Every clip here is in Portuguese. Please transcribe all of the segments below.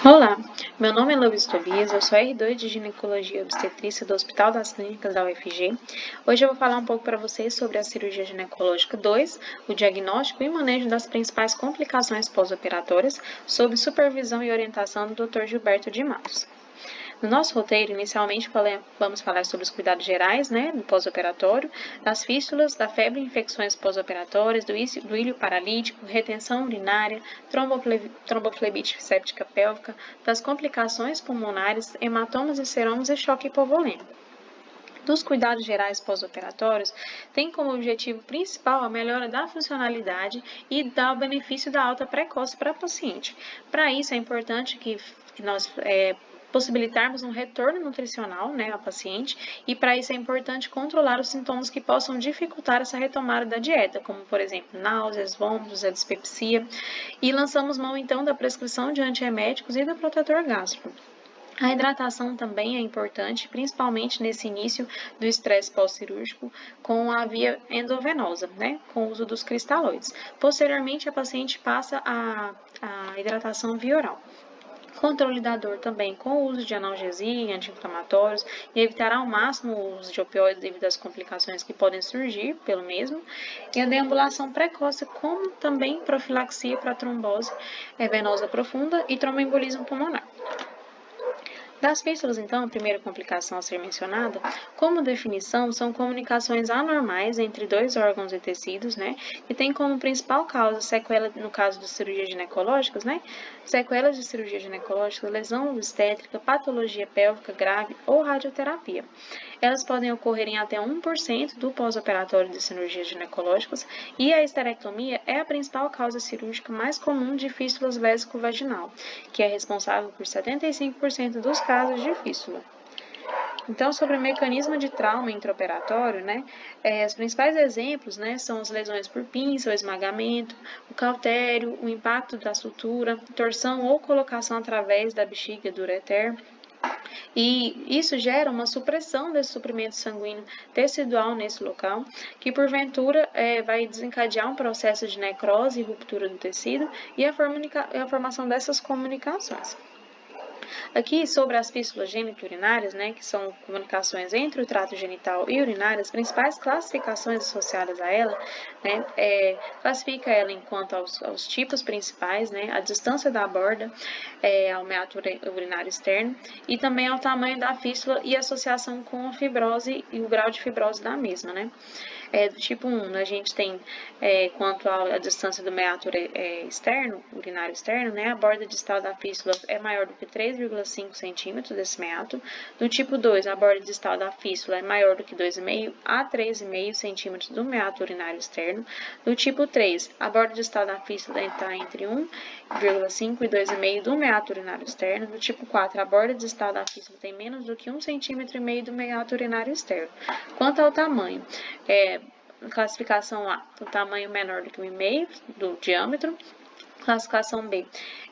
Olá, meu nome é Lovis Tobias, eu sou R2 de Ginecologia e Obstetrícia do Hospital das Clínicas da UFG. Hoje eu vou falar um pouco para vocês sobre a cirurgia ginecológica 2, o diagnóstico e manejo das principais complicações pós-operatórias, sob supervisão e orientação do Dr. Gilberto de Matos. No nosso roteiro, inicialmente vamos falar sobre os cuidados gerais, no pós-operatório, das fístulas, da febre e infecções pós-operatórias, do ilho paralítico, retenção urinária, tromboflebite séptica pélvica, das complicações pulmonares, hematomas e seromas e choque hipovolêmico. Dos cuidados gerais pós-operatórios, tem como objetivo principal a melhora da funcionalidade e dar o benefício da alta precoce para a paciente. Para isso, é importante que nós possibilitarmos um retorno nutricional à paciente, e para isso é importante controlar os sintomas que possam dificultar essa retomada da dieta, como por exemplo náuseas, vômitos, a dispepsia, e lançamos mão então da prescrição de antieméticos e do protetor gástrico. A hidratação também é importante, principalmente nesse início do estresse pós-cirúrgico, com a via endovenosa, com o uso dos cristalóides. Posteriormente, a paciente passa a hidratação via oral. Controle da dor também com o uso de analgesia e anti-inflamatórios, e evitar ao máximo o uso de opioides devido às complicações que podem surgir pelo mesmo, e a deambulação precoce, como também profilaxia para trombose venosa profunda e tromboembolismo pulmonar. Das fístulas, então, a primeira complicação a ser mencionada, como definição, são comunicações anormais entre dois órgãos e tecidos, que tem como principal causa sequela, no caso de cirurgias ginecológicas, sequelas de cirurgia ginecológica, lesão obstétrica, patologia pélvica grave ou radioterapia. Elas podem ocorrer em até 1% do pós-operatório de cirurgias ginecológicas, e a esterectomia é a principal causa cirúrgica mais comum de fístulas vésico-vaginal, que é responsável por 75% dos casos de fístula. Então, sobre o mecanismo de trauma intraoperatório, os principais exemplos, são as lesões por pinça ou esmagamento, o cautério, o impacto da sutura, torção ou colocação através da bexiga do ureter. E isso gera uma supressão desse suprimento sanguíneo tecidual nesse local, que porventura vai desencadear um processo de necrose e ruptura do tecido e a formação dessas comunicações. Aqui, sobre as fístulas geniturinárias, que são comunicações entre o trato genital e urinário, as principais classificações associadas a ela, classifica ela enquanto aos tipos principais, a distância da borda ao meato urinário externo, e também ao tamanho da fístula e associação com a fibrose e o grau de fibrose da mesma, do tipo 1, a gente tem, quanto à distância do meato externo, urinário externo, a borda distal da fístula é maior do que 3,5 centímetros desse meato. Do tipo 2, a borda distal da fístula é maior do que 2,5 a 3,5 centímetros do meato urinário externo. Do tipo 3, a borda distal da fístula está entre 1,5 e 2,5 do meato urinário externo. Do tipo 4, a borda distal da fístula tem menos do que 1,5 cm do meato urinário externo. Quanto ao tamanho, classificação A, o tamanho menor do que 1,5 do diâmetro. Classificação B,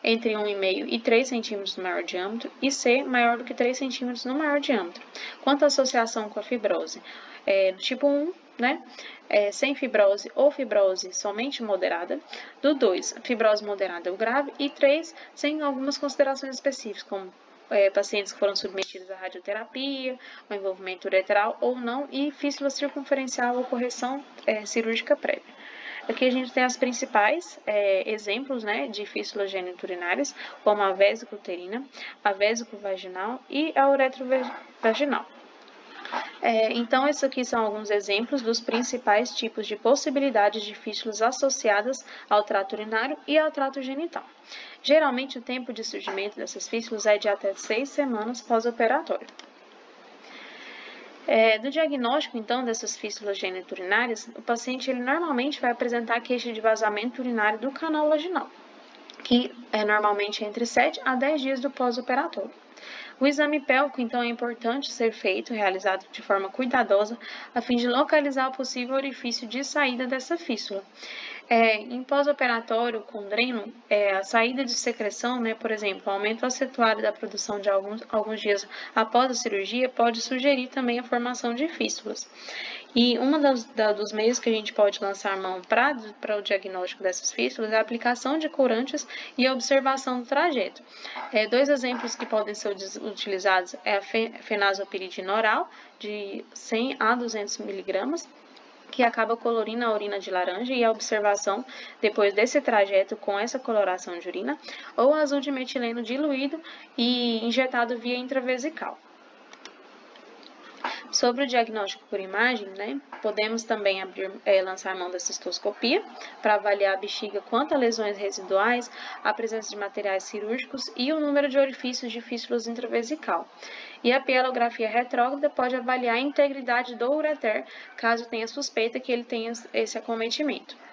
entre 1,5 e 3 centímetros no maior diâmetro. E C, maior do que 3 centímetros no maior diâmetro. Quanto à associação com a fibrose, do tipo 1, sem fibrose ou fibrose somente moderada. Do 2, fibrose moderada ou grave. E 3, sem algumas considerações específicas, como pacientes que foram submetidos à radioterapia, o envolvimento ureteral ou não, e fístula circunferencial ou correção cirúrgica prévia. Aqui a gente tem as principais exemplos de fístulas geniturinárias, como a vésico-uterina, a vésico-vaginal e a uretrovaginal. Então, esses aqui são alguns exemplos dos principais tipos de possibilidades de fístulas associadas ao trato urinário e ao trato genital. Geralmente, o tempo de surgimento dessas fístulas é de até 6 semanas pós-operatório. Do diagnóstico, então, dessas fístulas geniturinárias, o paciente normalmente vai apresentar queixa de vazamento urinário do canal vaginal, que é normalmente entre 7 a 10 dias do pós-operatório. O exame pélvico, então, é importante ser feito, realizado de forma cuidadosa, a fim de localizar o possível orifício de saída dessa fístula. Em pós-operatório com dreno, a saída de secreção, né, por exemplo, aumento acentuado da produção de alguns dias após a cirurgia pode sugerir também a formação de fístulas. E um dos meios que a gente pode lançar mão para o diagnóstico dessas fístulas é a aplicação de corantes e a observação do trajeto. Dois exemplos que podem ser utilizados é a fenazopiridina oral, de 100 a 200 miligramas, que acaba colorindo a urina de laranja e a observação depois desse trajeto com essa coloração de urina, ou azul de metileno diluído e injetado via intravesical. Sobre o diagnóstico por imagem, né, podemos também lançar mão da cistoscopia para avaliar a bexiga quanto a lesões residuais, a presença de materiais cirúrgicos e o número de orifícios de fístulas intravesical. E a pielografia retrógrada pode avaliar a integridade do ureter, caso tenha suspeita que ele tenha esse acometimento.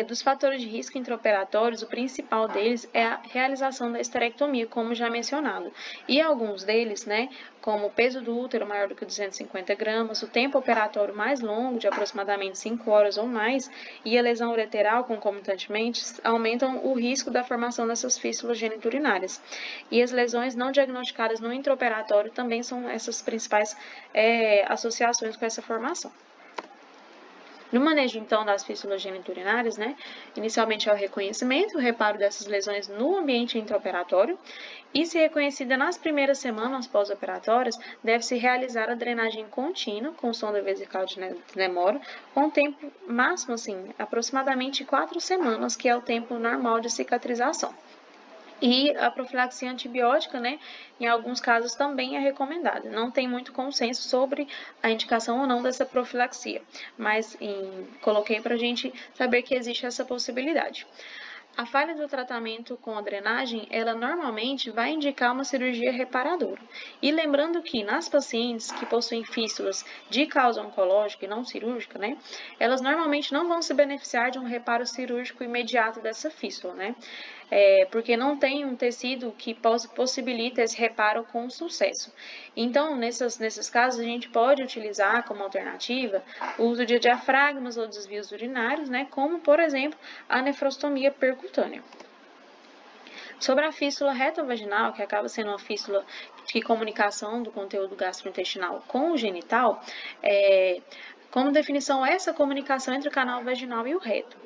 Dos fatores de risco intraoperatórios, o principal deles é a realização da esterectomia, como já mencionado. E alguns deles, né, como o peso do útero maior do que 250 gramas, o tempo operatório mais longo, de aproximadamente 5 horas ou mais, e a lesão ureteral concomitantemente, aumentam o risco da formação dessas fístulas geniturinárias. E as lesões não diagnosticadas no intraoperatório também são essas principais associações com essa formação. No manejo, então, das fístulas geniturinárias, né, inicialmente é o reconhecimento, o reparo dessas lesões no ambiente intraoperatório, e se reconhecida nas primeiras semanas pós-operatórias, deve-se realizar a drenagem contínua com sonda vesical de Nemora, com tempo máximo, assim, aproximadamente 4 semanas, que é o tempo normal de cicatrização. E a profilaxia antibiótica, né, em alguns casos também é recomendada. Não tem muito consenso sobre a indicação ou não dessa profilaxia, mas coloquei para a gente saber que existe essa possibilidade. A falha do tratamento com a drenagem, ela normalmente vai indicar uma cirurgia reparadora. E lembrando que nas pacientes que possuem fístulas de causa oncológica e não cirúrgica, né, elas normalmente não vão se beneficiar de um reparo cirúrgico imediato dessa fístula, né, porque não tem um tecido que possibilita esse reparo com sucesso. Então, nesses casos, a gente pode utilizar como alternativa o uso de diafragmas ou desvios urinários, né, como, por exemplo, a nefrostomia percutânea. Sobre a fístula retovaginal, que acaba sendo uma fístula de comunicação do conteúdo gastrointestinal com o genital, como definição, essa comunicação entre o canal vaginal e o reto.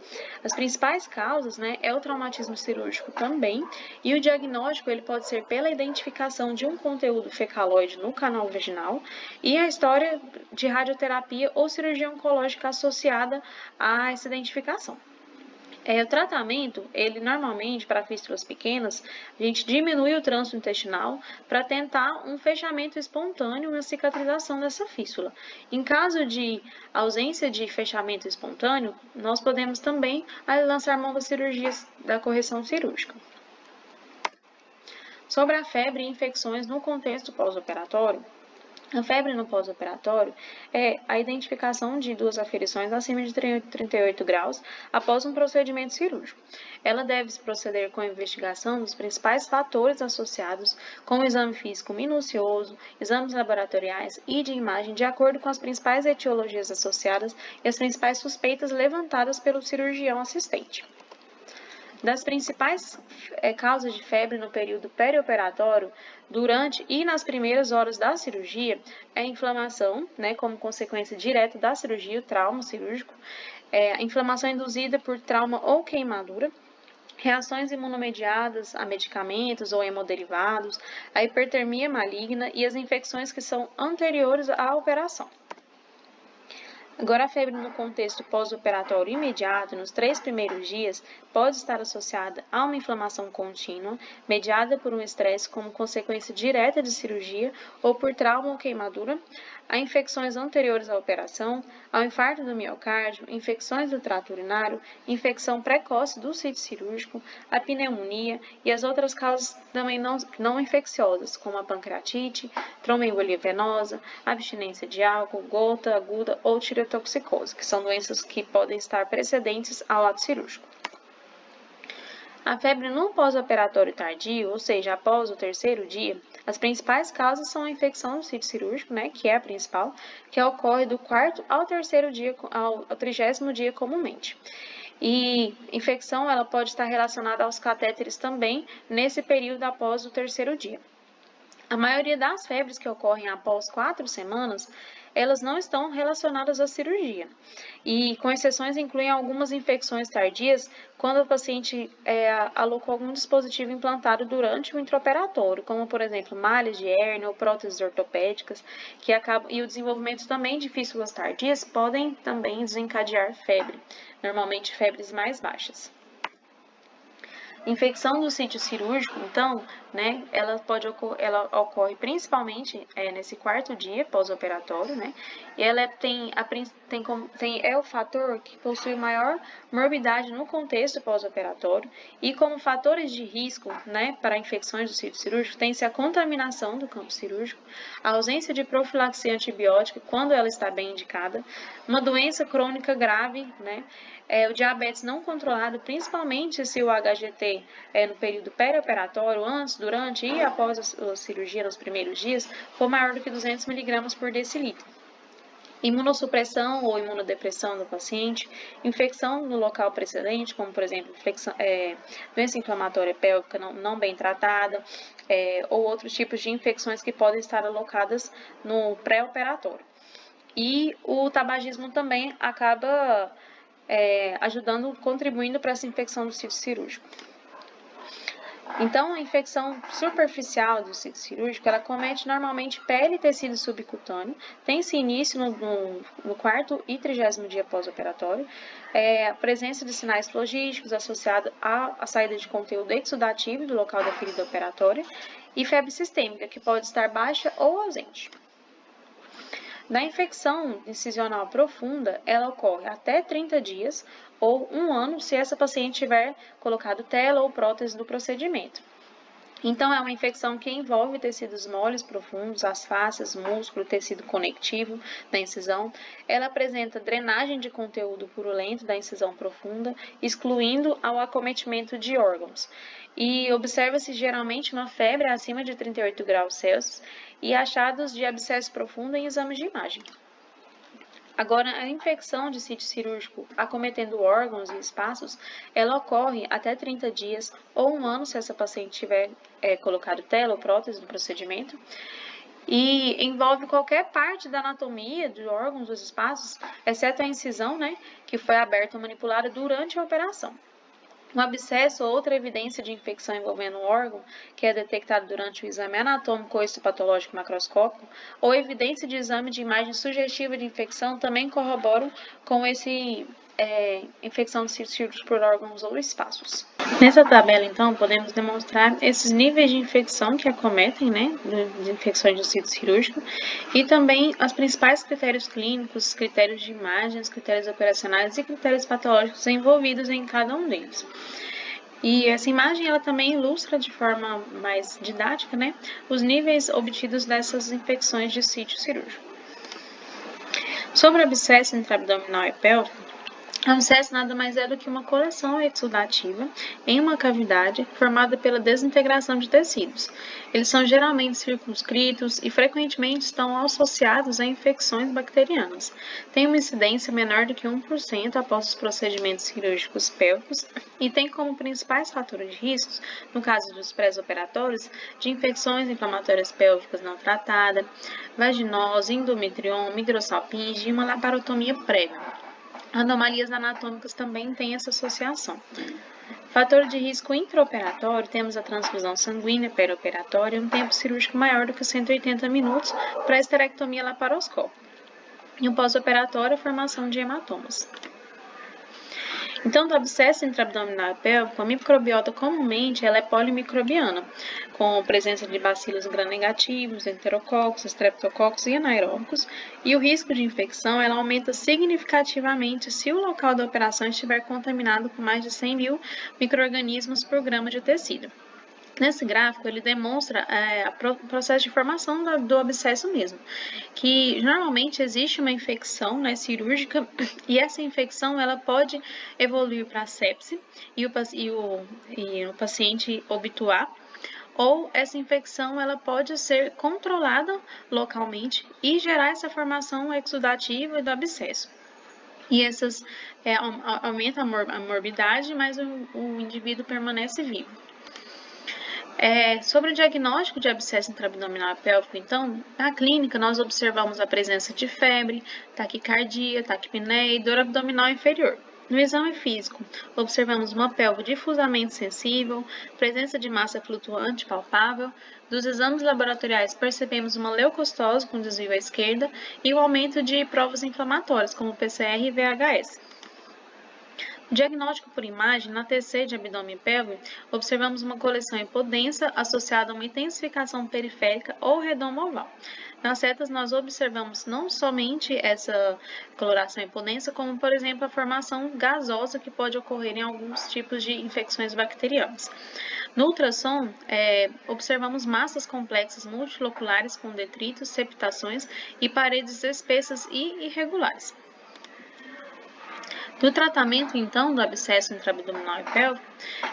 As principais causas, né, é o traumatismo cirúrgico também, e o diagnóstico ele pode ser pela identificação de um conteúdo fecaloide no canal vaginal e a história de radioterapia ou cirurgia oncológica associada a essa identificação. O tratamento, ele normalmente, para fístulas pequenas, a gente diminui o trânsito intestinal para tentar um fechamento espontâneo e uma cicatrização dessa fístula. Em caso de ausência de fechamento espontâneo, nós podemos também lançar mão das cirurgias da correção cirúrgica. Sobre a febre e infecções no contexto pós-operatório, a febre no pós-operatório é a identificação de 2 aferições acima de 38 graus após um procedimento cirúrgico. Ela deve-se proceder com a investigação dos principais fatores associados com o exame físico minucioso, exames laboratoriais e de imagem de acordo com as principais etiologias associadas e as principais suspeitas levantadas pelo cirurgião assistente. Das principais causas de febre no período perioperatório, durante e nas primeiras horas da cirurgia, é a inflamação, né, como consequência direta da cirurgia, o trauma cirúrgico, a inflamação induzida por trauma ou queimadura, reações imunomediadas a medicamentos ou hemoderivados, a hipertermia maligna e as infecções que são anteriores à operação. Agora, a febre no contexto pós-operatório imediato, nos 3 primeiros dias, pode estar associada a uma inflamação contínua, mediada por um estresse como consequência direta de cirurgia ou por trauma ou queimadura, a infecções anteriores à operação, ao infarto do miocárdio, infecções do trato urinário, infecção precoce do sítio cirúrgico, a pneumonia e as outras causas também não infecciosas, como a pancreatite, tromboembolia venosa, abstinência de álcool, gota aguda ou tireotoxicose, que são doenças que podem estar precedentes ao ato cirúrgico. A febre no pós-operatório tardio, ou seja, após o 3º dia, As principais causas são a infecção do sítio cirúrgico, né, que é a principal, que ocorre do 4º ao 3º dia, ao 30º dia comumente. E infecção ela pode estar relacionada aos catéteres também nesse período após o 3º dia. A maioria das febres que ocorrem após 4 semanas, elas não estão relacionadas à cirurgia. E, com exceções, incluem algumas infecções tardias quando o paciente alocou algum dispositivo implantado durante o intraoperatório, como, por exemplo, malhas de hérnia ou próteses ortopédicas, e o desenvolvimento também de fístulas tardias podem também desencadear febre, normalmente febres mais baixas. Infecção do sítio cirúrgico, então, né, ela ocorre principalmente nesse 4º dia pós-operatório, né, e ela é o fator que possui maior morbidade no contexto pós-operatório, e como fatores de risco, né, para infecções do sítio cirúrgico, tem-se a contaminação do campo cirúrgico, a ausência de profilaxia antibiótica quando ela está bem indicada, uma doença crônica grave, né, o diabetes não controlado, principalmente se o HGT no período perioperatório, antes, durante e após a cirurgia, nos primeiros dias, for maior do que 200 mg por decilitro. Imunossupressão ou imunodepressão do paciente, infecção no local precedente, como, por exemplo, doença inflamatória pélvica não bem tratada, ou outros tipos de infecções que podem estar alocadas no pré-operatório. E o tabagismo também acaba contribuindo para essa infecção do sítio cirúrgico. Então, a infecção superficial do sítio cirúrgico, ela comete normalmente pele e tecido subcutâneo, tem-se início no 4º e 30º dia pós-operatório, a presença de sinais flogísticos associada à saída de conteúdo exudativo do local da ferida operatória e febre sistêmica, que pode estar baixa ou ausente. Na infecção incisional profunda, ela ocorre até 30 dias ou 1 ano se essa paciente tiver colocado tela ou prótese do procedimento. Então, é uma infecção que envolve tecidos moles profundos, as faces, músculo, tecido conectivo da incisão. Ela apresenta drenagem de conteúdo purulento da incisão profunda, excluindo ao acometimento de órgãos. E observa-se geralmente uma febre acima de 38 graus Celsius e achados de abscesso profundo em exames de imagem. Agora, a infecção de sítio cirúrgico acometendo órgãos e espaços, ela ocorre até 30 dias ou 1 ano se essa paciente tiver colocado tela ou prótese no procedimento, e envolve qualquer parte da anatomia dos órgãos, dos espaços, exceto a incisão, né, que foi aberta ou manipulada durante a operação. Um abscesso ou outra evidência de infecção envolvendo um órgão, que é detectado durante o exame anatômico ou histopatológico macroscópico, ou evidência de exame de imagem sugestiva de infecção, também corroboram com esse infecção de sítio cirúrgico por órgãos ou espaços. Nessa tabela, então, podemos demonstrar esses níveis de infecção que acometem, né, de infecções do sítio cirúrgico, e também os principais critérios clínicos, critérios de imagens, critérios operacionais e critérios patológicos envolvidos em cada um deles. E essa imagem, ela também ilustra de forma mais didática, né, os níveis obtidos dessas infecções de sítio cirúrgico. Sobre o abscesso intraabdominal e pélvico, o abscesso nada mais é do que uma coleção exudativa em uma cavidade formada pela desintegração de tecidos. Eles são geralmente circunscritos e frequentemente estão associados a infecções bacterianas. Tem uma incidência menor do que 1% após os procedimentos cirúrgicos pélvicos e tem como principais fatores de riscos, no caso dos pré-operatórios, de infecções inflamatórias pélvicas não tratadas, vaginose, endometrioma, hidrossalpinge e uma laparotomia prévia. Anomalias anatômicas também têm essa associação. Fator de risco intraoperatório, temos a transfusão sanguínea perioperatória e um tempo cirúrgico maior do que 180 minutos para a esterectomia laparoscópica. E o pós-operatório, a formação de hematomas. Então, do abscesso intraabdominal e pélvico, a microbiota comumente ela é polimicrobiana, com presença de bacilos gram-negativos, enterococos, streptococos e anaeróbicos, e o risco de infecção ela aumenta significativamente se o local da operação estiver contaminado com mais de 100 mil micro-organismos por grama de tecido. Nesse gráfico, ele demonstra o processo de formação do abscesso mesmo, que normalmente existe uma infecção, né, cirúrgica, e essa infecção ela pode evoluir para sepse e o paciente obtuar, ou essa infecção ela pode ser controlada localmente e gerar essa formação exudativa do abscesso. E essas aumenta a morbidade, mas o indivíduo permanece vivo. Sobre o diagnóstico de abscesso intraabdominal pélvico, então, na clínica nós observamos a presença de febre, taquicardia, taquipneia e dor abdominal inferior. No exame físico, observamos uma pelve difusamente sensível, presença de massa flutuante palpável. Dos exames laboratoriais, percebemos uma leucocitose com desvio à esquerda e o aumento de provas inflamatórias, como PCR e VHS. Diagnóstico por imagem, na TC de abdômen pélvico, observamos uma coleção hipodensa associada a uma intensificação periférica ou redoma oval. Nas setas, nós observamos não somente essa coloração hipodensa, como, por exemplo, a formação gasosa que pode ocorrer em alguns tipos de infecções bacterianas. No ultrassom, observamos massas complexas multiloculares com detritos, septações e paredes espessas e irregulares. No tratamento, então, do abscesso intraabdominal e pélvico,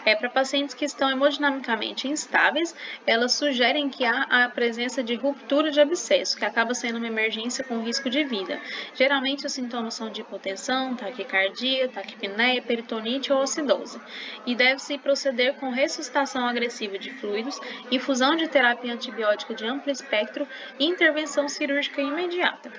para pacientes que estão hemodinamicamente instáveis, elas sugerem que há a presença de ruptura de abscesso, que acaba sendo uma emergência com risco de vida. Geralmente, os sintomas são de hipotensão, taquicardia, taquipneia, peritonite ou acidose. E deve-se proceder com ressuscitação agressiva de fluidos, infusão de terapia antibiótica de amplo espectro e intervenção cirúrgica imediata.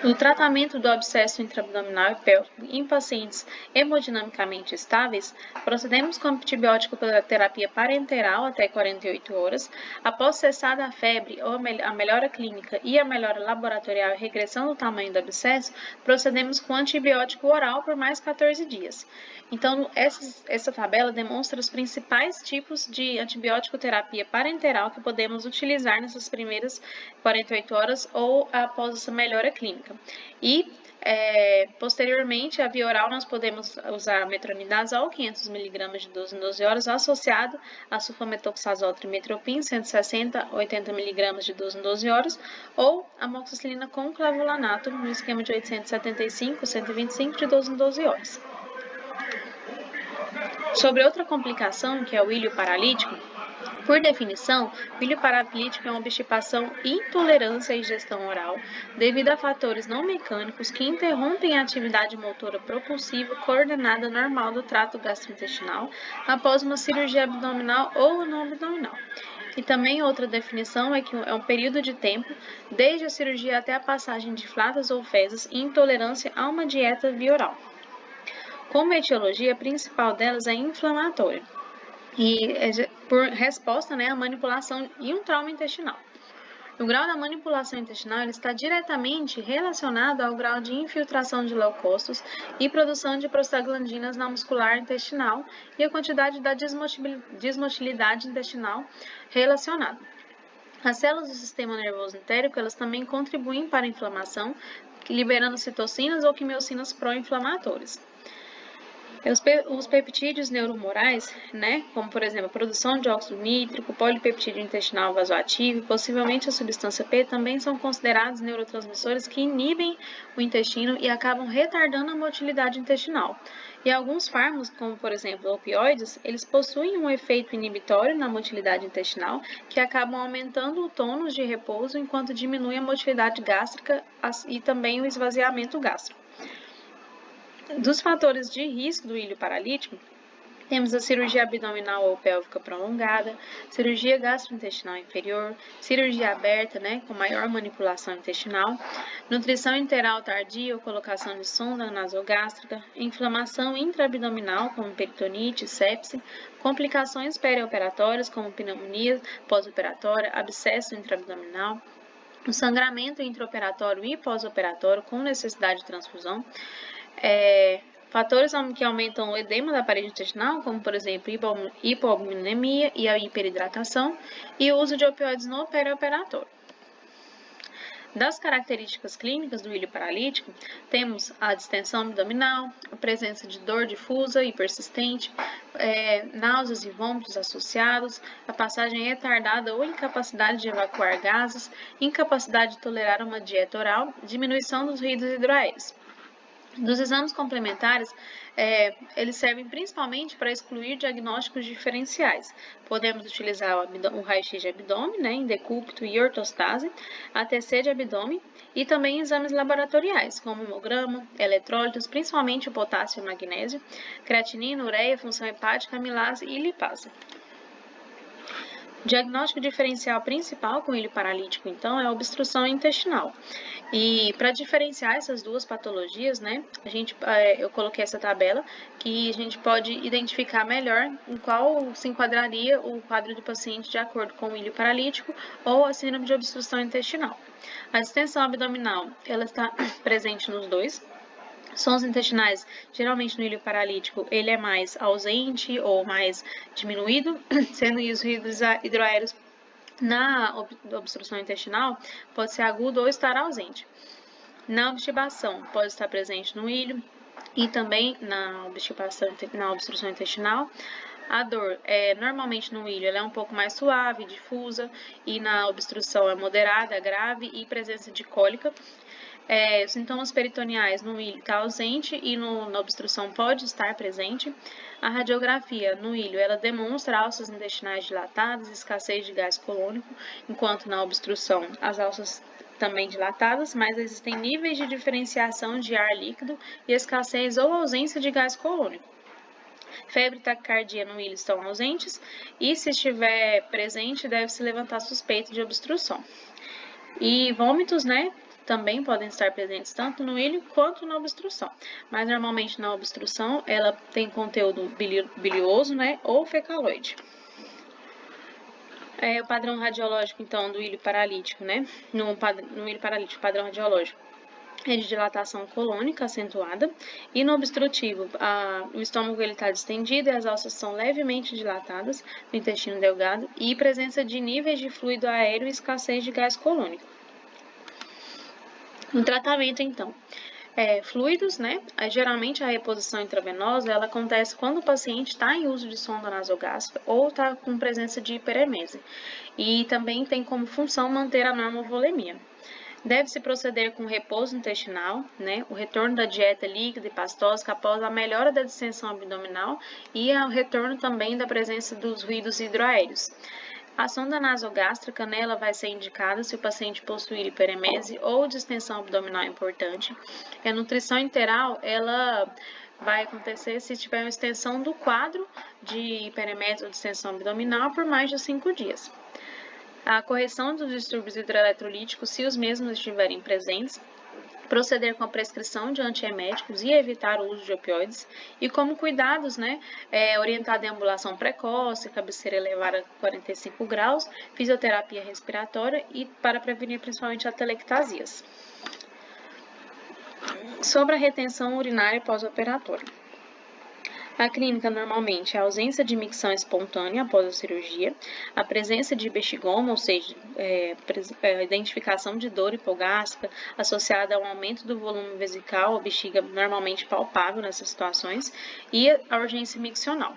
No tratamento do abscesso intraabdominal e pélvico em pacientes hemodinamicamente estáveis, procedemos com antibiótico pela terapia parenteral até 48 horas. Após cessada a febre ou a melhora clínica e a melhora laboratorial e regressão do tamanho do abscesso, procedemos com antibiótico oral por mais 14 dias. Então, essa tabela demonstra os principais tipos de antibiótico terapia parenteral que podemos utilizar nessas primeiras 48 horas ou após essa melhora clínica. E, posteriormente, a via oral nós podemos usar metronidazol, 500 mg de 12 em 12 horas, associado a sulfametoxazol trimetoprim, 160 a 80 mg de 12 em 12 horas, ou amoxicilina com clavulanato, no esquema de 875 a 125 de 12 em 12 horas. Sobre outra complicação, que é o ilho paralítico, por definição, o ilho paralítico é uma obstipação e intolerância à ingestão oral devido a fatores não mecânicos que interrompem a atividade motora propulsiva coordenada normal do trato gastrointestinal após uma cirurgia abdominal ou não abdominal. E também outra definição é que é um período de tempo, desde a cirurgia até a passagem de flatas ou fezes e intolerância a uma dieta via oral. Como etiologia, a principal delas é inflamatória e por resposta à manipulação e um trauma intestinal. O grau da manipulação intestinal está diretamente relacionado ao grau de infiltração de leucócitos e produção de prostaglandinas na muscular intestinal e a quantidade da desmotilidade intestinal relacionada. As células do sistema nervoso entérico elas também contribuem para a inflamação, liberando citocinas ou quimiocinas pró-inflamatórias. Os peptídeos neuromorais, como por exemplo a produção de óxido nítrico, polipeptídeo intestinal vasoativo e possivelmente a substância P, também são considerados neurotransmissores que inibem o intestino e acabam retardando a motilidade intestinal. E alguns fármacos, como por exemplo opioides, eles possuem um efeito inibitório na motilidade intestinal que acabam aumentando o tônus de repouso enquanto diminui a motilidade gástrica e também o esvaziamento gástrico. Dos fatores de risco do ilho paralítico, temos a cirurgia abdominal ou pélvica prolongada, cirurgia gastrointestinal inferior, cirurgia aberta, com maior manipulação intestinal, nutrição enteral tardia ou colocação de sonda nasogástrica, inflamação intraabdominal, como peritonite, sepse, complicações perioperatórias, como pneumonia pós-operatória, abscesso intraabdominal, o sangramento intraoperatório e pós-operatório com necessidade de transfusão, fatores que aumentam o edema da parede intestinal, como por exemplo hipoaminemia e a hiperidratação, e o uso de opioides no perioperatório. Das características clínicas do ilho paralítico, temos a distensão abdominal, a presença de dor difusa e persistente, náuseas e vômitos associados, a passagem retardada ou incapacidade de evacuar gases, incapacidade de tolerar uma dieta oral, diminuição dos ruídos hidroaéreos. Dos exames complementares, eles servem principalmente para excluir diagnósticos diferenciais. Podemos utilizar o raio-x de abdômen, né, em decúbito e ortostase, a TC de abdômen e também exames laboratoriais, como hemograma, eletrólitos, principalmente o potássio e o magnésio, creatinina, ureia, função hepática, amilase e lipase. O diagnóstico diferencial principal com ilho paralítico, então, é a obstrução intestinal. E para diferenciar essas duas patologias, né, eu coloquei essa tabela que a gente pode identificar melhor em qual se enquadraria o quadro do paciente de acordo com o ilho paralítico ou a síndrome de obstrução intestinal. A distensão abdominal, ela está presente nos dois. Sons intestinais, geralmente no ilho paralítico, ele é mais ausente ou mais diminuído, sendo os ruídos hidroaéreos na obstrução intestinal pode ser agudo ou estar ausente. Na obstipação, pode estar presente no ilho e também na obstrução intestinal. A dor, normalmente no ilho, ela é um pouco mais suave, difusa, e na obstrução é moderada, grave e presença de cólica. Sintomas peritoneais no ilho está ausente e na obstrução pode estar presente. A radiografia no ilho, ela demonstra alças intestinais dilatadas, escassez de gás colônico, enquanto na obstrução as alças também dilatadas, mas existem níveis de diferenciação de ar líquido e escassez ou ausência de gás colônico. Febre e taquicardia no ilho estão ausentes e, se estiver presente, deve-se levantar suspeita de obstrução. E vômitos, né, também podem estar presentes tanto no ilho quanto na obstrução, mas normalmente na obstrução ela tem conteúdo bilioso, né, ou fecaloide. O padrão radiológico, então, do ilho paralítico, né, no ilho paralítico, padrão radiológico é de dilatação colônica acentuada, e no obstrutivo, o estômago está distendido e as alças são levemente dilatadas no intestino delgado e presença de níveis de fluido aéreo e escassez de gás colônico. No tratamento, então, fluidos, né? Geralmente a reposição intravenosa ela acontece quando o paciente está em uso de sonda nasogástrica ou está com presença de hiperemese. E também tem como função manter a normovolemia. Deve-se proceder com repouso intestinal, né, o retorno da dieta líquida e pastosa após a melhora da distensão abdominal e o retorno também da presença dos ruídos hidroaéreos. A sonda nasogástrica, né, ela vai ser indicada se o paciente possuir hiperemese ou distensão abdominal importante. A nutrição enteral, ela vai acontecer se tiver uma extensão do quadro de hiperemese ou distensão abdominal por mais de 5 dias. A correção dos distúrbios hidroeletrolíticos, se os mesmos estiverem presentes, proceder com a prescrição de antieméticos e evitar o uso de opioides, e como cuidados, né, orientar a ambulação precoce, cabeceira elevada a 45 graus, fisioterapia respiratória e para prevenir principalmente atelectasias. Sobre a retenção urinária pós-operatória. A clínica normalmente é a ausência de micção espontânea após a cirurgia, a presença de bexigoma, ou seja, a identificação de dor hipogástrica associada a um aumento do volume vesical, a bexiga normalmente palpável nessas situações, e a urgência miccional.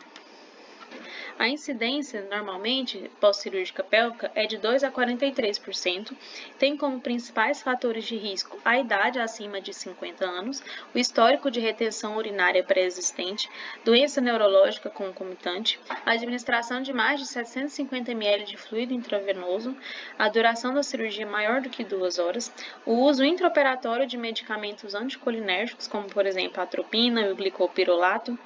A incidência, normalmente, pós-cirúrgica pélvica é de 2 a 43%, tem como principais fatores de risco a idade acima de 50 anos, o histórico de retenção urinária pré-existente, doença neurológica concomitante, a administração de mais de 750 ml de fluido intravenoso, a duração da cirurgia maior do que 2 horas, o uso intraoperatório de medicamentos anticolinérgicos, como por exemplo a atropina e o glicopirolato,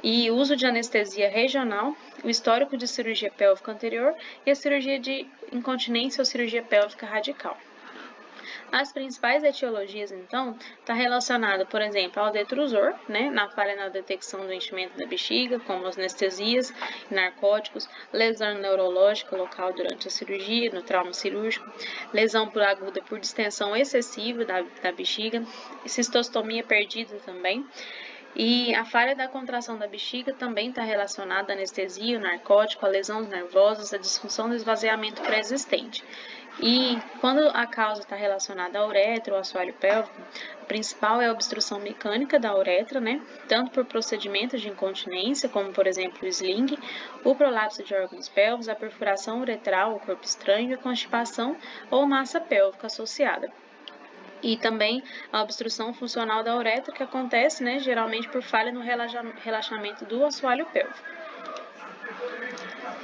e uso de anestesia regional, o histórico de cirurgia pélvica anterior e a cirurgia de incontinência ou cirurgia pélvica radical. As principais etiologias, então, está relacionada, por exemplo, ao detrusor, né, na falha na detecção do enchimento da bexiga, como as anestesias, narcóticos, lesão neurológica local durante a cirurgia, no trauma cirúrgico, lesão aguda por distensão excessiva da bexiga, cistostomia perdida também. E a falha da contração da bexiga também está relacionada à anestesia, ao narcótico, a lesões nervosas, a disfunção do esvaziamento pré-existente. E quando a causa está relacionada à uretra ou assoalho pélvico, a principal é a obstrução mecânica da uretra, né? Tanto por procedimentos de incontinência, como por exemplo o sling, o prolapso de órgãos pélvicos, a perfuração uretral, o corpo estranho e a constipação ou massa pélvica associada. E também a obstrução funcional da uretra, que acontece, né, geralmente por falha no relaxamento do assoalho pélvico.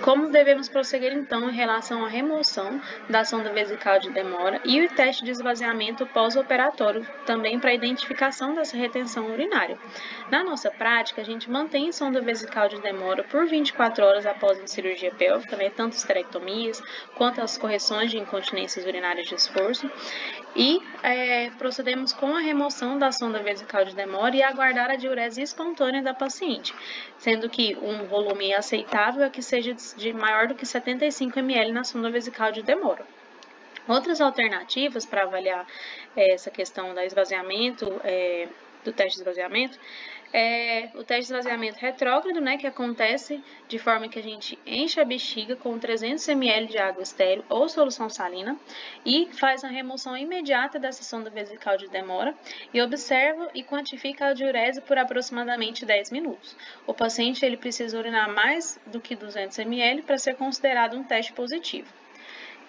Como devemos prosseguir então em relação à remoção da sonda vesical de demora e o teste de esvaziamento pós-operatório, também para a identificação dessa retenção urinária? Na nossa prática, a gente mantém a sonda vesical de demora por 24 horas após a cirurgia pélvica, né, tanto esterectomias quanto as correções de incontinências urinárias de esforço, e procedemos com a remoção da sonda vesical de demora e aguardar a diurese espontânea da paciente, sendo que um volume aceitável é que seja de maior do que 75 ml na sonda vesical de demora. Outras alternativas para avaliar essa questão do esvaziamento, do teste de esvaziamento, o teste de esvaziamento retrógrado, né, que acontece de forma que a gente enche a bexiga com 300 ml de água estéril ou solução salina e faz a remoção imediata dessa sonda vesical de demora e observa e quantifica a diurese por aproximadamente 10 minutos. O paciente ele precisa urinar mais do que 200 ml para ser considerado um teste positivo.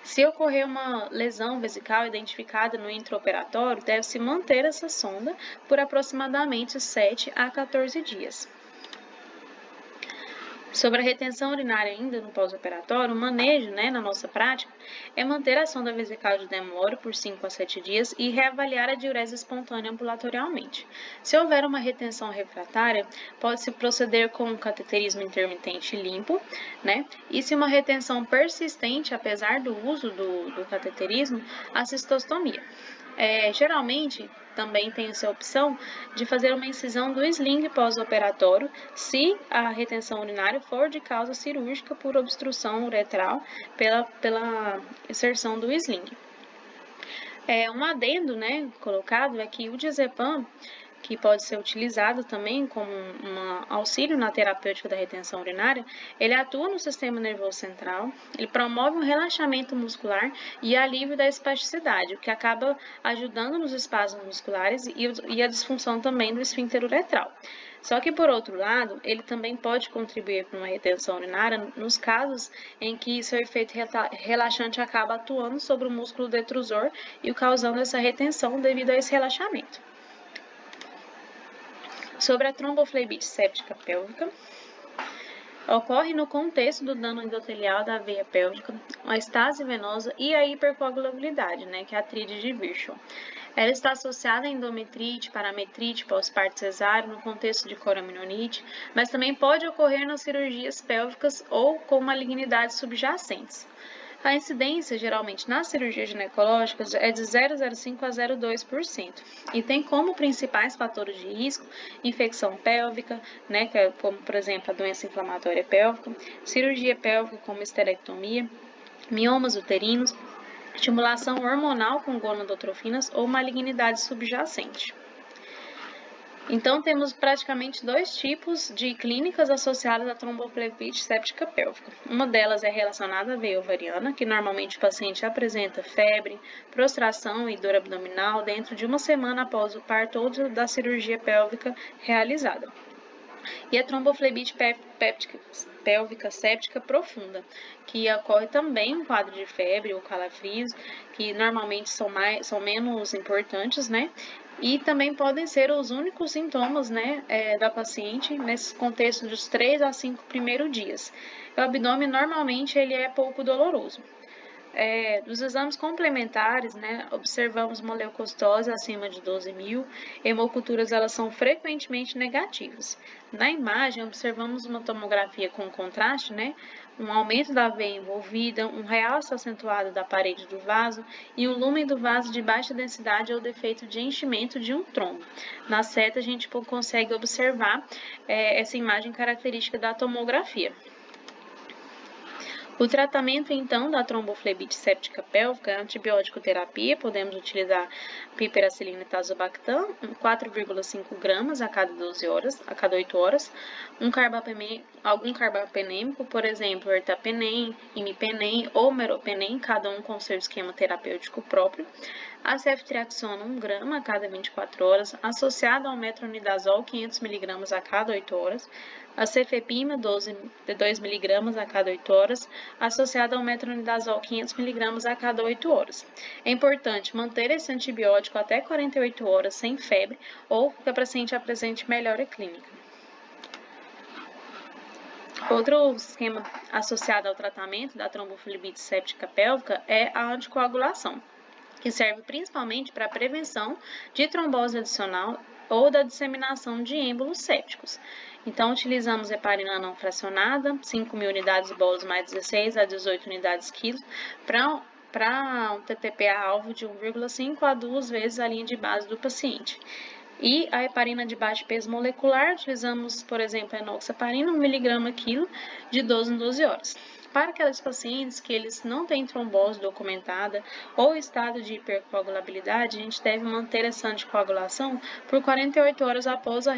Se ocorrer uma lesão vesical identificada no intraoperatório, deve-se manter essa sonda por aproximadamente 7 a 14 dias. Sobre a retenção urinária ainda no pós-operatório, o manejo, na nossa prática, é manter a sonda vesical de demora por 5 a 7 dias e reavaliar a diurese espontânea ambulatorialmente. Se houver uma retenção refratária, pode-se proceder com um cateterismo intermitente limpo, E se uma retenção persistente, apesar do uso do cateterismo, a cistostomia. Geralmente, também tem essa opção de fazer uma incisão do sling pós-operatório se a retenção urinária for de causa cirúrgica por obstrução uretral pela inserção do sling. Um adendo, colocado é que o diazepam, que pode ser utilizado também como um auxílio na terapêutica da retenção urinária, ele atua no sistema nervoso central, ele promove um relaxamento muscular e alívio da espasticidade, o que acaba ajudando nos espasmos musculares e a disfunção também do esfíncter uretral. Só que, por outro lado, ele também pode contribuir para uma retenção urinária nos casos em que seu efeito relaxante acaba atuando sobre o músculo detrusor e causando essa retenção devido a esse relaxamento. Sobre a tromboflebite séptica pélvica, ocorre no contexto do dano endotelial da veia pélvica, a estase venosa e a hipercoagulabilidade, que é a tríade de Virchow. Ela está associada a endometrite, parametrite, pós-parto cesáreo, no contexto de coraminonite, mas também pode ocorrer nas cirurgias pélvicas ou com malignidades subjacentes. A incidência, geralmente, nas cirurgias ginecológicas é de 0,05% a 0,2% e tem como principais fatores de risco infecção pélvica, como, por exemplo, a doença inflamatória pélvica, cirurgia pélvica como esterectomia, miomas uterinos, estimulação hormonal com gonadotrofinas ou malignidade subjacente. Então, temos praticamente dois tipos de clínicas associadas à tromboflebite séptica pélvica. Uma delas é relacionada à veia ovariana, que normalmente o paciente apresenta febre, prostração e dor abdominal dentro de uma semana após o parto ou da cirurgia pélvica realizada. E a tromboflebite pélvica séptica profunda, que ocorre também um quadro de febre ou calafrios, que normalmente são menos importantes, E também podem ser os únicos sintomas, da paciente nesse contexto dos 3 a 5 primeiros dias. O abdômen normalmente ele é pouco doloroso. Dos exames complementares, observamos uma leucocitose acima de 12.000, hemoculturas elas são frequentemente negativas. Na imagem, observamos uma tomografia com contraste, um aumento da veia envolvida, um realce acentuado da parede do vaso e um lúmen do vaso de baixa densidade ou defeito de enchimento de um trombo. Na seta, a gente consegue observar essa imagem característica da tomografia. O tratamento, então, da tromboflebite séptica pélvica é antibiótico terapia, podemos utilizar piperacilina e tazobactam, 4,5 gramas a cada 8 horas, algum carbapenêmico, por exemplo, ertapenem, imipenem ou meropenem, cada um com seu esquema terapêutico próprio, a ceftriaxona 1 grama a cada 24 horas, associado ao metronidazol 500 mg a cada 8 horas, A cefepima, de 2 mg a cada 8 horas, associada ao metronidazol 500 mg a cada 8 horas. É importante manter esse antibiótico até 48 horas sem febre ou que a paciente apresente melhora clínica. Outro esquema associado ao tratamento da tromboflebite séptica pélvica é a anticoagulação, que serve principalmente para a prevenção de trombose adicional ou da disseminação de êmbolos sépticos. Então, utilizamos heparina não fracionada, 5.000 unidades bolos mais 16 a 18 unidades quilo, para um TTPA-alvo de 1,5 a 2 vezes a linha de base do paciente. E a heparina de baixo peso molecular, utilizamos, por exemplo, a enoxaparina, 1 mg quilo, de 12 em 12 horas. Para aqueles pacientes que eles não têm trombose documentada ou estado de hipercoagulabilidade, a gente deve manter essa anticoagulação por 48 horas após a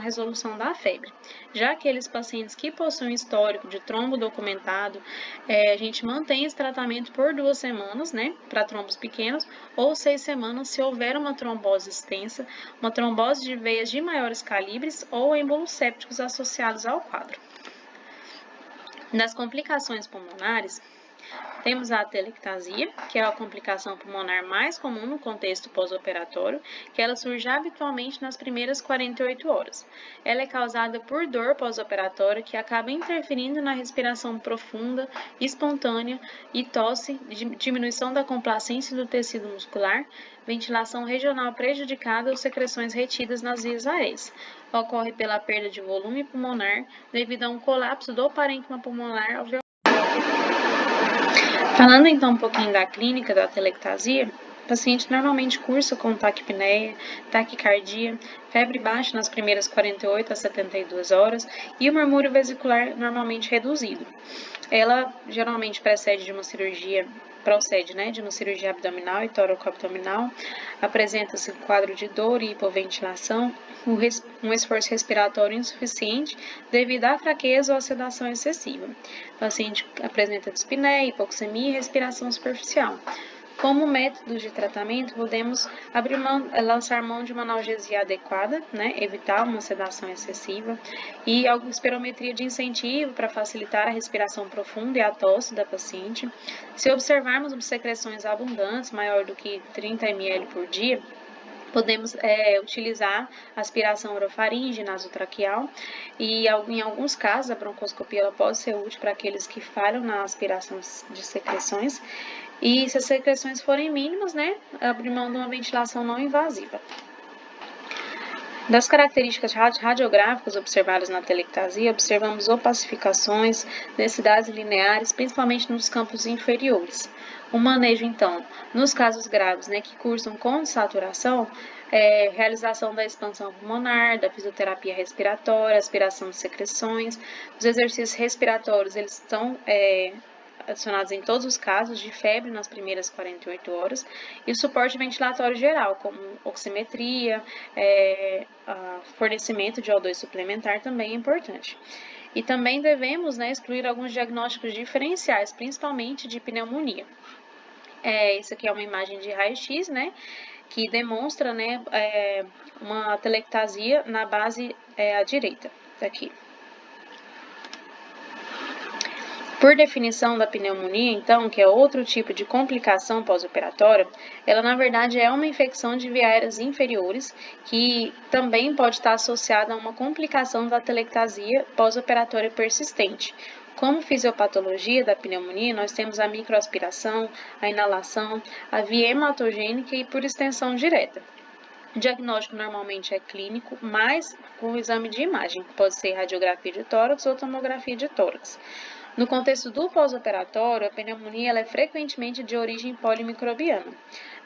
resolução da febre. Já aqueles pacientes que possuem histórico de trombo documentado, a gente mantém esse tratamento por 2 semanas, né, para trombos pequenos, ou 6 semanas se houver uma trombose extensa, uma trombose de veias de maiores calibres ou êmbolos sépticos associados ao quadro. Nas complicações pulmonares, temos a atelectasia, que é a complicação pulmonar mais comum no contexto pós-operatório, que ela surge habitualmente nas primeiras 48 horas. Ela é causada por dor pós-operatória que acaba interferindo na respiração profunda, espontânea e tosse, diminuição da complacência do tecido muscular, ventilação regional prejudicada ou secreções retidas nas vias aéreas. Ocorre pela perda de volume pulmonar devido a um colapso do parênquima pulmonar alveolar. Falando então um pouquinho da clínica da atelectasia, o paciente normalmente cursa com taquipneia, taquicardia, febre baixa nas primeiras 48 a 72 horas e o murmúrio vesicular normalmente reduzido. Ela geralmente procede de uma cirurgia abdominal e tóraco-abdominal, apresenta-se quadro de dor e hipoventilação, um esforço respiratório insuficiente devido à fraqueza ou à sedação excessiva. O paciente apresenta dispneia, hipoxemia e respiração superficial. Como métodos de tratamento, podemos lançar mão de uma analgesia adequada, evitar uma sedação excessiva e alguma espirometria de incentivo para facilitar a respiração profunda e a tosse da paciente. Se observarmos secreções abundantes, maior do que 30 ml por dia, podemos utilizar aspiração orofaringe, nasotraqueal e em alguns casos a broncoscopia ela pode ser útil para aqueles que falham na aspiração de secreções e se as secreções forem mínimas, abrir mão de uma ventilação não invasiva. Das características radiográficas observadas na atelectasia, observamos opacificações, densidades lineares, principalmente nos campos inferiores. O manejo, então, nos casos graves, que cursam com saturação, realização da expansão pulmonar, da fisioterapia respiratória, aspiração de secreções. Os exercícios respiratórios, eles estão adicionados em todos os casos de febre nas primeiras 48 horas e o suporte ventilatório geral, como oximetria, fornecimento de O2 suplementar também é importante. E também devemos excluir alguns diagnósticos diferenciais, principalmente de pneumonia. Isso aqui é uma imagem de raio-x, que demonstra uma atelectasia na base à direita, daqui. Por definição da pneumonia, então, que é outro tipo de complicação pós-operatória, ela na verdade é uma infecção de vias aéreas inferiores que também pode estar associada a uma complicação da atelectasia pós-operatória persistente. Como fisiopatologia da pneumonia, nós temos a microaspiração, a inalação, a via hematogênica e por extensão direta. O diagnóstico normalmente é clínico, mas com exame de imagem, pode ser radiografia de tórax ou tomografia de tórax. No contexto do pós-operatório, a pneumonia ela é frequentemente de origem polimicrobiana.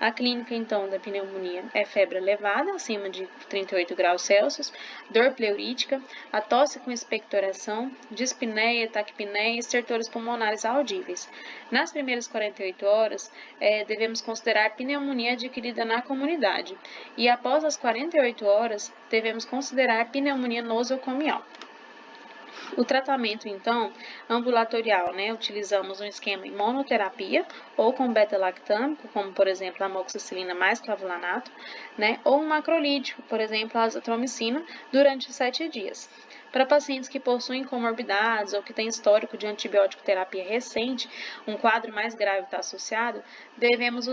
A clínica, então, da pneumonia é febre elevada, acima de 38 graus Celsius, dor pleurítica, a tosse com expectoração, dispneia, taquipneia e estertores pulmonares audíveis. Nas primeiras 48 horas, devemos considerar pneumonia adquirida na comunidade e após as 48 horas, devemos considerar pneumonia nosocomial. O tratamento, então, ambulatorial, utilizamos um esquema imunoterapia ou com beta-lactâmico, como, por exemplo, a amoxicilina mais clavulanato, ou um macrolítico, por exemplo, a azitromicina, durante 7 dias. Para pacientes que possuem comorbidades ou que têm histórico de antibiótico terapia recente, um quadro mais grave está associado, devemos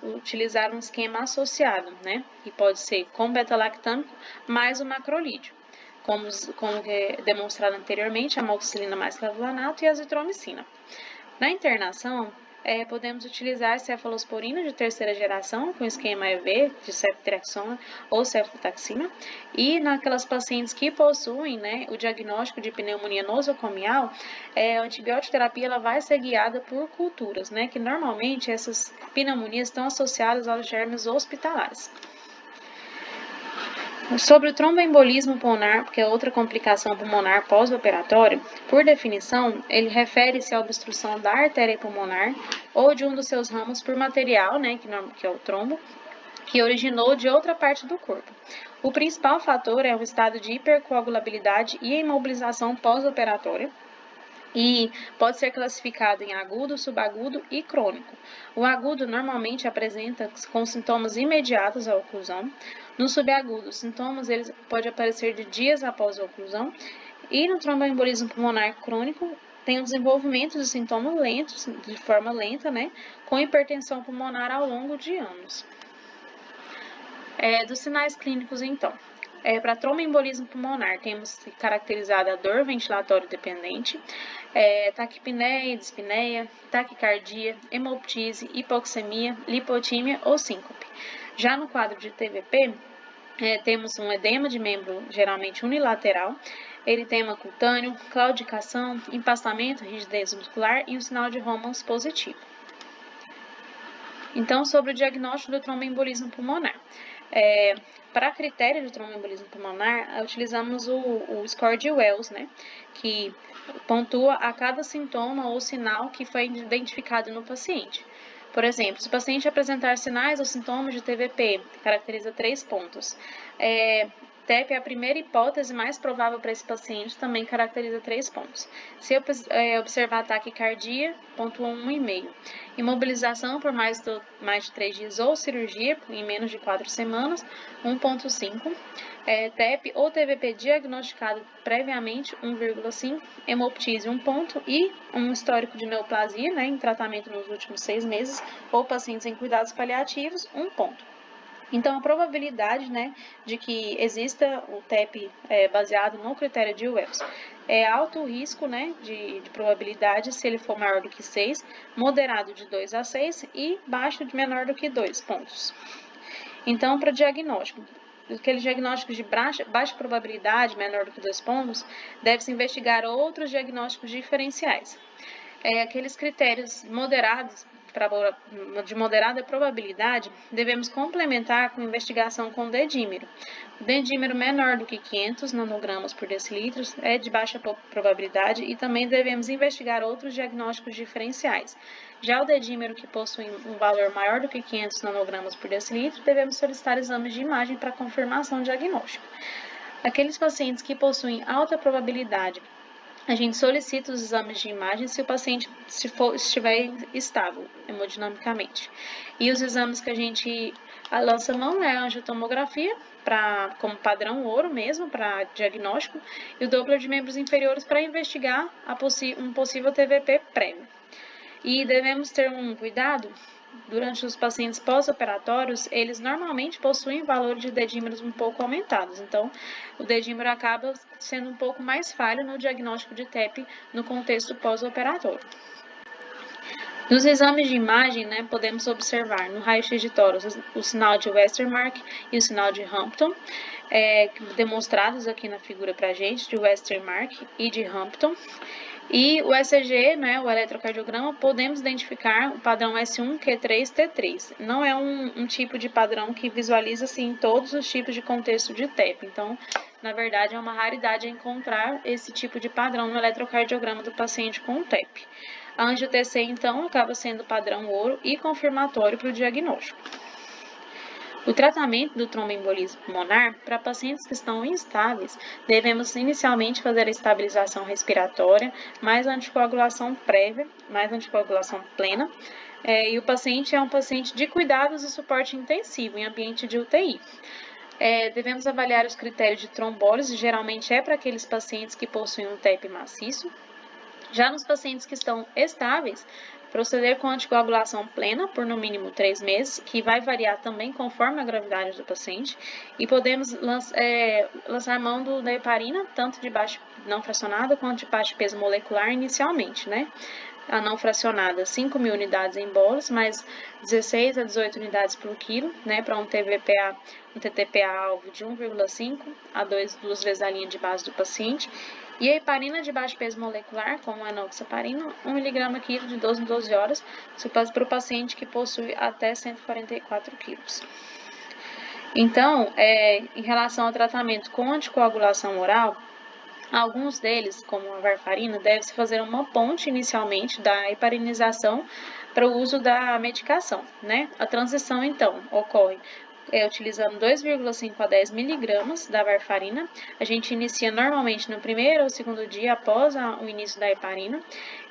utilizar um esquema associado, né? Que pode ser com beta-lactâmico mais o macrolídeo, como demonstrado anteriormente, a amoxicilina mais clavulanato e a azitromicina. Na internação, podemos utilizar cefalosporina de terceira geração, com esquema EV, de ceftriaxona ou ceftaxina, e naquelas pacientes que possuem, né, o diagnóstico de pneumonia nosocomial, a antibiótico terapia ela vai ser guiada por culturas, né, que normalmente essas pneumonias estão associadas aos germes hospitalares. Sobre o tromboembolismo pulmonar, que é outra complicação pulmonar pós-operatória, por definição, ele refere-se à obstrução da artéria pulmonar ou de um dos seus ramos por material, né, que é o trombo, que originou de outra parte do corpo. O principal fator é o estado de hipercoagulabilidade e imobilização pós-operatória, e pode ser classificado em agudo, subagudo e crônico. O agudo normalmente apresenta com sintomas imediatos à oclusão. No subagudo, os sintomas eles podem aparecer de dias após a oclusão. E no tromboembolismo pulmonar crônico, tem o desenvolvimento de sintomas lentos, de forma lenta, né, com hipertensão pulmonar ao longo de anos. Dos sinais clínicos, então. Para tromboembolismo pulmonar, temos caracterizada a dor ventilatória dependente, taquipneia, dispneia, taquicardia, hemoptise, hipoxemia, lipotímia ou síncope. Já no quadro de TVP, temos um edema de membro geralmente unilateral, eritema cutâneo, claudicação, empastamento, rigidez muscular e um sinal de Roman's positivo. Então, sobre o diagnóstico do tromboembolismo pulmonar. Para critério de tromboembolismo pulmonar, utilizamos o score de Wells, né, que pontua a cada sintoma ou sinal que foi identificado no paciente. Por exemplo, se o paciente apresentar sinais ou sintomas de TVP, caracteriza 3 pontos. TEP é a primeira hipótese mais provável para esse paciente, também caracteriza 3 pontos. Se observar taquicardia, pontua 1,5. Imobilização por mais de 3 dias ou cirurgia em menos de 4 semanas, 1,5. TEP ou TVP diagnosticado previamente, 1,5. Hemoptise, 1 ponto. E um histórico de neoplasia, né, em tratamento nos últimos 6 meses, ou pacientes em cuidados paliativos, 1 ponto. Então, a probabilidade, né, de que exista o TEP baseado no critério de Wells é alto o risco, né, de probabilidade se ele for maior do que 6, moderado de 2 a 6 e baixo de menor do que 2 pontos. Então, para diagnóstico, aqueles diagnósticos de baixa probabilidade, menor do que 2 pontos, deve-se investigar outros diagnósticos diferenciais. Aqueles critérios moderados, de moderada probabilidade, devemos complementar com investigação com dedímero. O dedímero menor do que 500 nanogramas por decilitro é de baixa probabilidade e também devemos investigar outros diagnósticos diferenciais. Já o dedímero que possui um valor maior do que 500 nanogramas por decilitro, devemos solicitar exames de imagem para confirmação diagnóstica. Aqueles pacientes que possuem alta probabilidade, a gente solicita os exames de imagem se o paciente estiver estável hemodinamicamente. E os exames que a gente lança mão é a angiotomografia, como padrão ouro mesmo, para diagnóstico, e o Doppler de membros inferiores para investigar um possível TVP prévio. E devemos ter um cuidado. Durante os pacientes pós-operatórios, eles normalmente possuem valores de dedímeros um pouco aumentados, então o dedímero acaba sendo um pouco mais falho no diagnóstico de TEP no contexto pós-operatório. Nos exames de imagem, né, podemos observar no raio-x de tórax o sinal de Westermarck e o sinal de Hampton, demonstrados aqui na figura para a gente, de Westermarck e de Hampton. E o ECG, né, o eletrocardiograma, podemos identificar o padrão S1, Q3, T3. Não é um tipo de padrão que visualiza assim, todos os tipos de contexto de TEP. Então, na verdade, é uma raridade encontrar esse tipo de padrão no eletrocardiograma do paciente com TEP. A angio-TC, então, acaba sendo padrão ouro e confirmatório para o diagnóstico. O tratamento do tromboembolismo pulmonar, para pacientes que estão instáveis, devemos inicialmente fazer a estabilização respiratória, mais anticoagulação prévia, mais anticoagulação plena, e o paciente é um paciente de cuidados e suporte intensivo em ambiente de UTI. Devemos avaliar os critérios de trombólise, geralmente é para aqueles pacientes que possuem um TEP maciço. Já nos pacientes que estão estáveis, proceder com anticoagulação plena por no mínimo 3 meses, que vai variar também conforme a gravidade do paciente, e podemos lançar mão da heparina, tanto de baixa não fracionada quanto de baixa peso molecular inicialmente, né? A não fracionada 5.000 unidades em bolas, mais 16 a 18 unidades por quilo, né, para um TTPA-alvo de 1,5 a 2 vezes a linha de base do paciente. E a heparina de baixo peso molecular, como a enoxaparina, 1 mg quilo de 12 em 12 horas, para o paciente que possui até 144 quilos. Então, em relação ao tratamento com anticoagulação oral, alguns deles, como a varfarina, deve-se fazer uma ponte inicialmente da heparinização para o uso da medicação, né? A transição, então, ocorre utilizando 2,5 a 10 miligramas da varfarina. A gente inicia normalmente no primeiro ou segundo dia após o início da heparina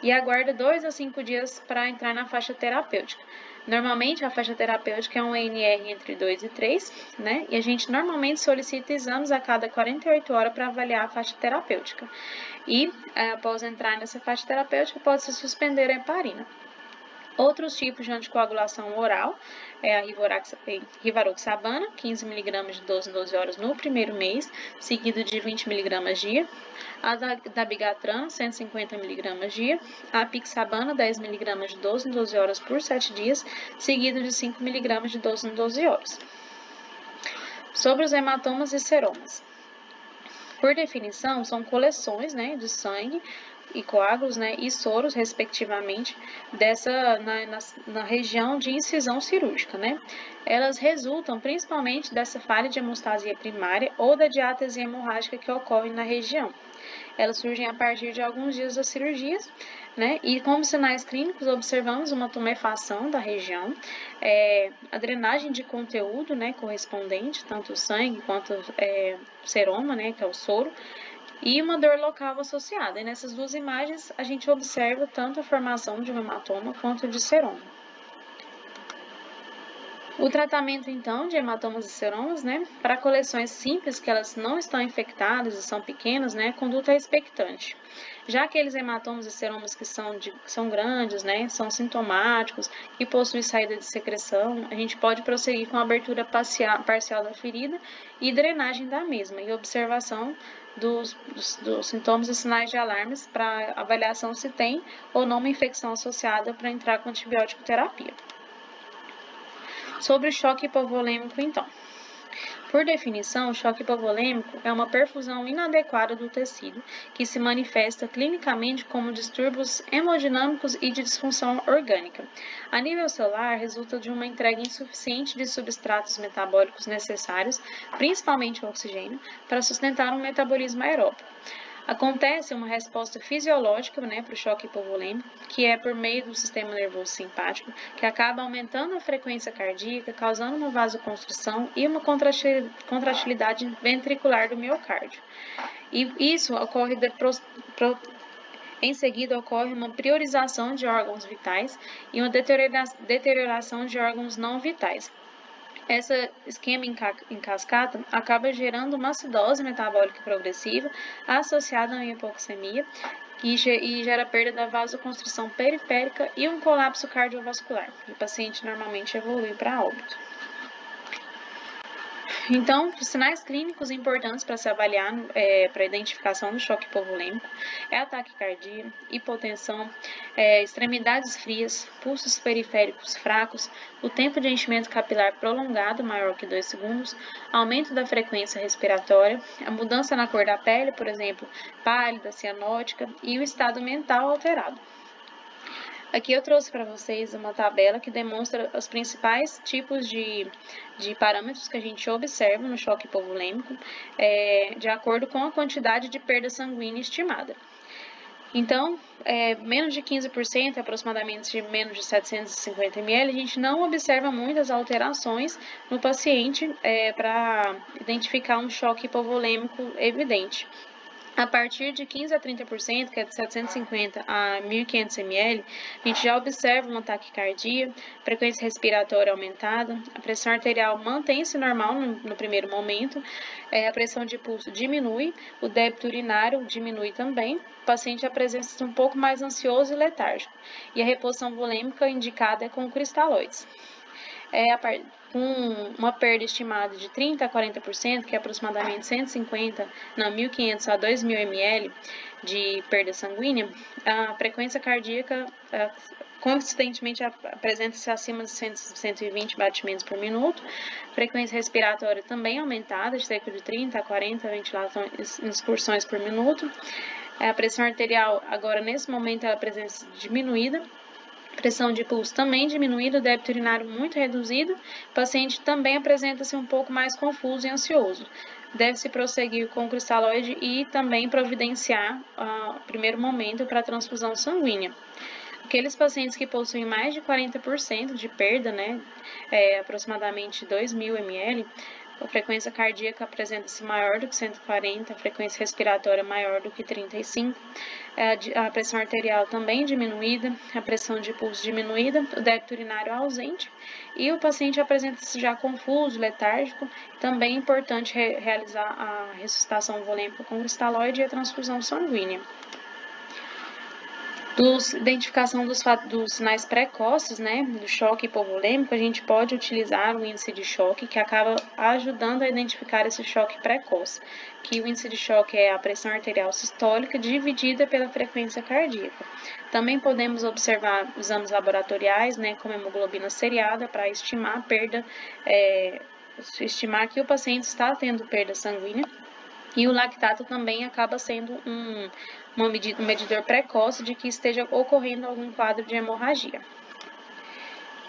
e aguarda 2 a 5 dias para entrar na faixa terapêutica. Normalmente, a faixa terapêutica é um NR entre 2 e 3, né? E a gente normalmente solicita exames a cada 48 horas para avaliar a faixa terapêutica. E, após entrar nessa faixa terapêutica, pode-se suspender a heparina. Outros tipos de anticoagulação oral é a rivaroxabana, 15 mg de 12 em 12 horas no primeiro mês, seguido de 20 mg dia. A dabigatran, 150 mg dia. A apixabana, 10 mg de 12 em 12 horas por 7 dias, seguido de 5 mg de 12 em 12 horas. Sobre os hematomas e seromas. Por definição, são coleções, né, de sangue e coágulos, né, e soros, respectivamente, na região de incisão cirúrgica, né? Elas resultam principalmente dessa falha de hemostasia primária ou da diátesia hemorrágica que ocorre na região. Elas surgem a partir de alguns dias das cirurgias, né? E como sinais clínicos, observamos uma tumefação da região, a drenagem de conteúdo, né, correspondente, tanto o sangue quanto o seroma, né, que é o soro, e uma dor local associada. E nessas duas imagens, a gente observa tanto a formação de um hematoma quanto de seroma. O tratamento, então, de hematomas e seromas, né, para coleções simples, que elas não estão infectadas e são pequenas, né, conduta expectante. Já aqueles hematomas e seromas que são grandes, né, são sintomáticos e possuem saída de secreção, a gente pode prosseguir com a abertura parcial da ferida e drenagem da mesma e observação dos sintomas e sinais de alarmes para avaliação se tem ou não uma infecção associada para entrar com antibiótico terapia. Sobre o choque hipovolêmico, então. Por definição, o choque hipovolêmico é uma perfusão inadequada do tecido que se manifesta clinicamente como distúrbios hemodinâmicos e de disfunção orgânica. A nível celular, resulta de uma entrega insuficiente de substratos metabólicos necessários, principalmente o oxigênio, para sustentar um metabolismo aeróbico. Acontece uma resposta fisiológica, né, para o choque hipovolêmico, que é por meio do sistema nervoso simpático, que acaba aumentando a frequência cardíaca, causando uma vasoconstrição e uma contratilidade ventricular do miocárdio. E isso ocorre em seguida ocorre uma priorização de órgãos vitais e uma deterioração de órgãos não vitais. Esse esquema em cascata acaba gerando uma acidose metabólica progressiva associada à hipoxemia e gera perda da vasoconstrição periférica e um colapso cardiovascular. O paciente normalmente evolui para óbito. Então, os sinais clínicos importantes para se avaliar para a identificação do choque hipovolêmico é a taquicardia, hipotensão, extremidades frias, pulsos periféricos fracos, o tempo de enchimento capilar prolongado maior que 2 segundos, aumento da frequência respiratória, a mudança na cor da pele, por exemplo, pálida, cianótica, e o estado mental alterado. Aqui eu trouxe para vocês uma tabela que demonstra os principais tipos de parâmetros que a gente observa no choque hipovolêmico, de acordo com a quantidade de perda sanguínea estimada. Então, menos de 15%, aproximadamente de menos de 750 ml, a gente não observa muitas alterações no paciente para identificar um choque hipovolêmico evidente. A partir de 15 a 30%, que é de 750 a 1.500 ml, a gente já observa uma taquicardia, frequência respiratória aumentada, a pressão arterial mantém-se normal no primeiro momento, a pressão de pulso diminui, o débito urinário diminui também, o paciente apresenta-se um pouco mais ansioso e letárgico, e a reposição volêmica indicada é com cristalóides. Com uma perda estimada de 30 a 40%, que é aproximadamente 1.500 a 2.000 ml de perda sanguínea, a frequência cardíaca consistentemente apresenta-se acima de 120 batimentos por minuto, frequência respiratória também aumentada, de cerca de 30 a 40 ventilações, incursões por minuto, a pressão arterial agora nesse momento ela apresenta-se diminuída, pressão de pulso também diminuída, o débito urinário muito reduzido, o paciente também apresenta-se um pouco mais confuso e ansioso. Deve-se prosseguir com o cristalóide e também providenciar, no primeiro momento, para a transfusão sanguínea. Aqueles pacientes que possuem mais de 40% de perda, aproximadamente 2.000 ml, a frequência cardíaca apresenta-se maior do que 140, a frequência respiratória maior do que 35, a pressão arterial também diminuída, a pressão de pulso diminuída, o débito urinário ausente e o paciente apresenta-se já confuso, letárgico. Também é importante realizar a ressuscitação volêmica com cristalóide e a transfusão sanguínea. Identificação dos sinais precoces, do choque hipovolêmico, a gente pode utilizar o índice de choque, que acaba ajudando a identificar esse choque precoce, que o índice de choque é a pressão arterial sistólica dividida pela frequência cardíaca. Também podemos observar exames laboratoriais, como hemoglobina seriada, para estimar a perda, estimar que o paciente está tendo perda sanguínea. E o lactato também acaba sendo um medidor precoce de que esteja ocorrendo algum quadro de hemorragia.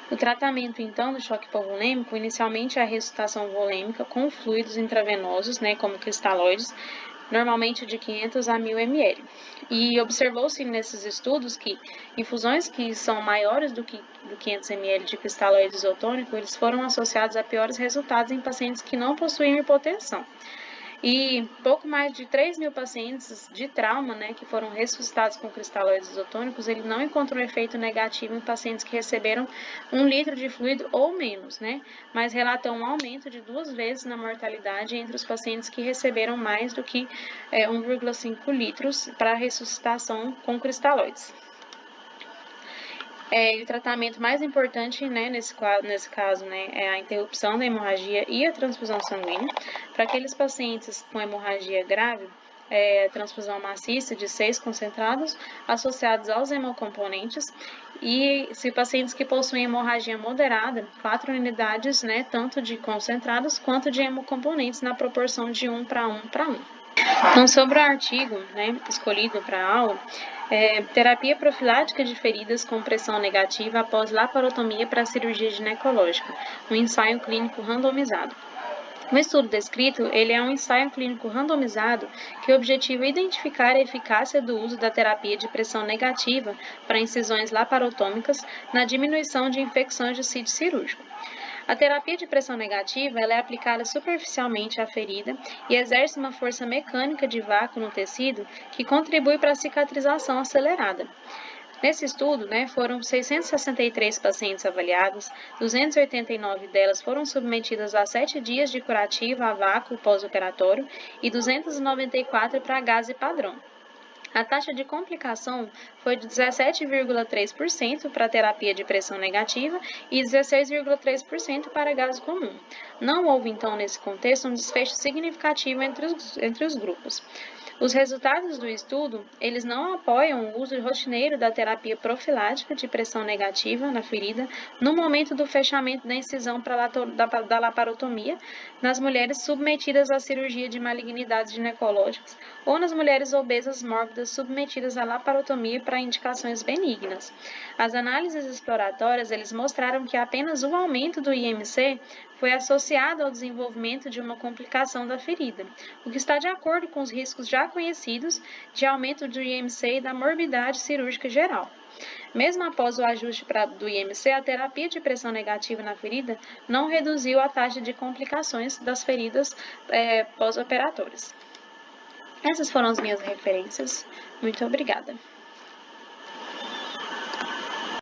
O tratamento, então, do choque hipovolêmico, inicialmente é a ressuscitação volêmica com fluidos intravenosos, como cristalóides, normalmente de 500 a 1.000 ml. E observou-se nesses estudos que infusões que são maiores do que 500 ml de cristalóide isotônico, eles foram associados a piores resultados em pacientes que não possuíam hipotensão. E pouco mais de 3.000 pacientes de trauma, que foram ressuscitados com cristalóides isotônicos, ele não encontrou efeito negativo em pacientes que receberam 1 litro de fluido ou menos, mas relatou um aumento de 2 vezes na mortalidade entre os pacientes que receberam mais do que 1,5 litros para ressuscitação com cristalóides. O tratamento mais importante, nesse caso, é a interrupção da hemorragia e a transfusão sanguínea. Para aqueles pacientes com hemorragia grave, transfusão maciça de 6 concentrados associados aos hemocomponentes. E se pacientes que possuem hemorragia moderada, 4 unidades, tanto de concentrados quanto de hemocomponentes na proporção de 1 para 1 para 1. Então, sobre o artigo escolhido para a aula, terapia profilática de feridas com pressão negativa após laparotomia para cirurgia ginecológica, um ensaio clínico randomizado. O estudo descrito, ele é um ensaio clínico randomizado que objetiva identificar a eficácia do uso da terapia de pressão negativa para incisões laparotômicas na diminuição de infecções de sítio cirúrgico. A terapia de pressão negativa ela é aplicada superficialmente à ferida e exerce uma força mecânica de vácuo no tecido que contribui para a cicatrização acelerada. Nesse estudo, foram 663 pacientes avaliados, 289 delas foram submetidas a 7 dias de curativa a vácuo pós-operatório e 294 para gase padrão. A taxa de complicação foi de 17,3% para a terapia de pressão negativa e 16,3% para gás comum. Não houve, então, nesse contexto, um desfecho significativo entre os grupos. Os resultados do estudo, eles não apoiam o uso rotineiro da terapia profilática de pressão negativa na ferida no momento do fechamento da incisão da laparotomia nas mulheres submetidas à cirurgia de malignidades ginecológicas ou nas mulheres obesas mórbidas submetidas à laparotomia para indicações benignas. As análises exploratórias, eles mostraram que apenas o aumento do IMC foi associado ao desenvolvimento de uma complicação da ferida, o que está de acordo com os riscos já conhecidos de aumento do IMC e da morbidade cirúrgica geral. Mesmo após o ajuste do IMC, a terapia de pressão negativa na ferida não reduziu a taxa de complicações das feridas pós-operatórias. Essas foram as minhas referências. Muito obrigada.